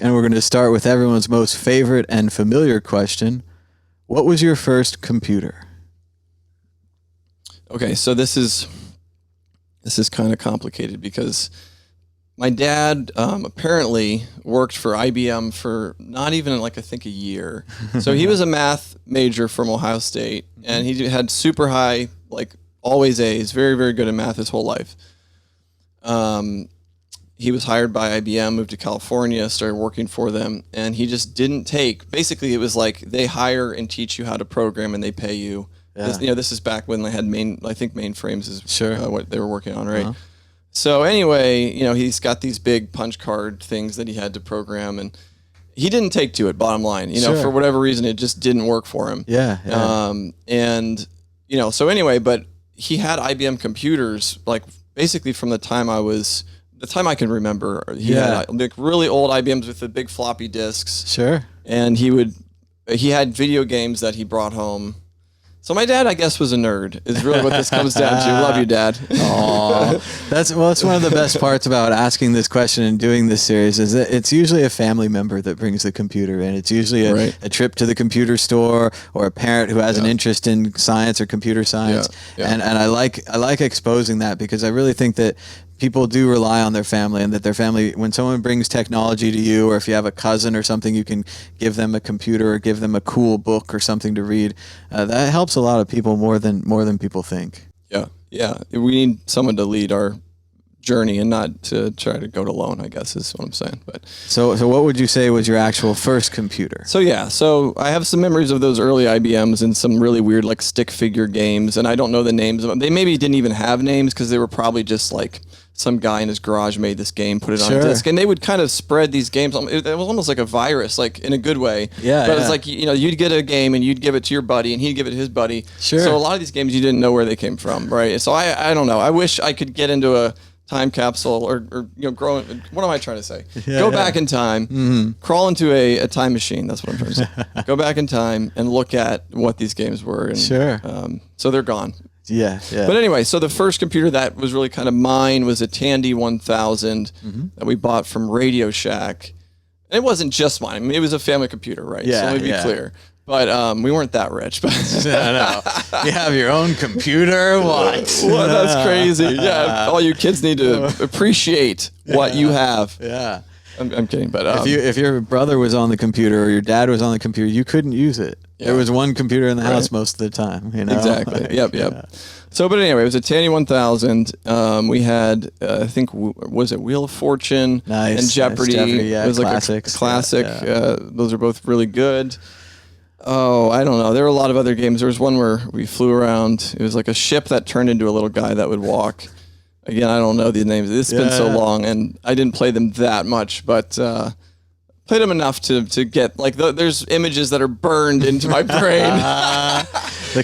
and we're going to start with everyone's most favorite and familiar question. What was your first computer? Okay, so this is kind of complicated because my dad apparently worked for IBM for not even I think a year. So he was a math major from Ohio State, and he had super high, always A's, very, very good at math his whole life. He was hired by IBM, moved to California, started working for them, and he just didn't take. Basically, it was like they hire and teach you how to program, and they pay you. Yeah. This is back when they had mainframes is what they were working on, right? So anyway, he's got these big punch card things that he had to program, and he didn't take to it, bottom line. For whatever reason, it just didn't work for him. Yeah. So anyway, but he had IBM computers, basically from the time I can remember. He had really old IBMs with the big floppy disks. Sure. And he had video games that he brought home. So my dad, I guess, was a nerd, is really what this comes down to. Love you, Dad. Aww. That's one of the best parts about asking this question and doing this series is that it's usually a family member that brings the computer in. It's usually a trip to the computer store or a parent who has an interest in science or computer science. Yeah. And I like exposing that because I really think that people do rely on their family, and that their family, when someone brings technology to you, or if you have a cousin or something, you can give them a computer or give them a cool book or something to read. That helps a lot of people more than people think. Yeah. We need someone to lead our journey and not to try to go it alone, I guess is what I'm saying. But so what would you say was your actual first computer? So I have some memories of those early IBMs and some really weird stick figure games, and I don't know the names of them. They maybe didn't even have names because they were probably just some guy in his garage made this game, put it on a disc, and they would kind of spread these games. It was almost like a virus, in a good way. Yeah. But it's you'd get a game and you'd give it to your buddy and he'd give it to his buddy. Sure. So a lot of these games you didn't know where they came from, right? So I don't know. I wish I could get into a time capsule or grow. What am I trying to say? Go back in time, crawl into a time machine. That's what I'm trying to say. Go back in time and look at what these games were. And, so they're gone. Yeah. But anyway, so the first computer that was really kind of mine was a Tandy 1000 that we bought from Radio Shack. And it wasn't just mine. I mean, it was a family computer, right? Yeah, so let me be clear. But we weren't that rich. But no. You have your own computer? What? Well, that's crazy. Yeah, all you kids need to appreciate what you have. Yeah. I'm kidding, but if your brother was on the computer or your dad was on the computer, you couldn't use it. Yeah. There was one computer in the house most of the time. Exactly. Yep. Yeah. So, but anyway, it was a Tandy 1000. We had, I think, was it Wheel of Fortune and Jeopardy? Yeah, it was classics. A classic. Yeah. Those are both really good. Oh, I don't know. There were a lot of other games. There was one where we flew around. It was like a ship that turned into a little guy that would walk. Again, I don't know the names. It's been so long, and I didn't play them that much, but played them enough to get, there's images that are burned into my brain.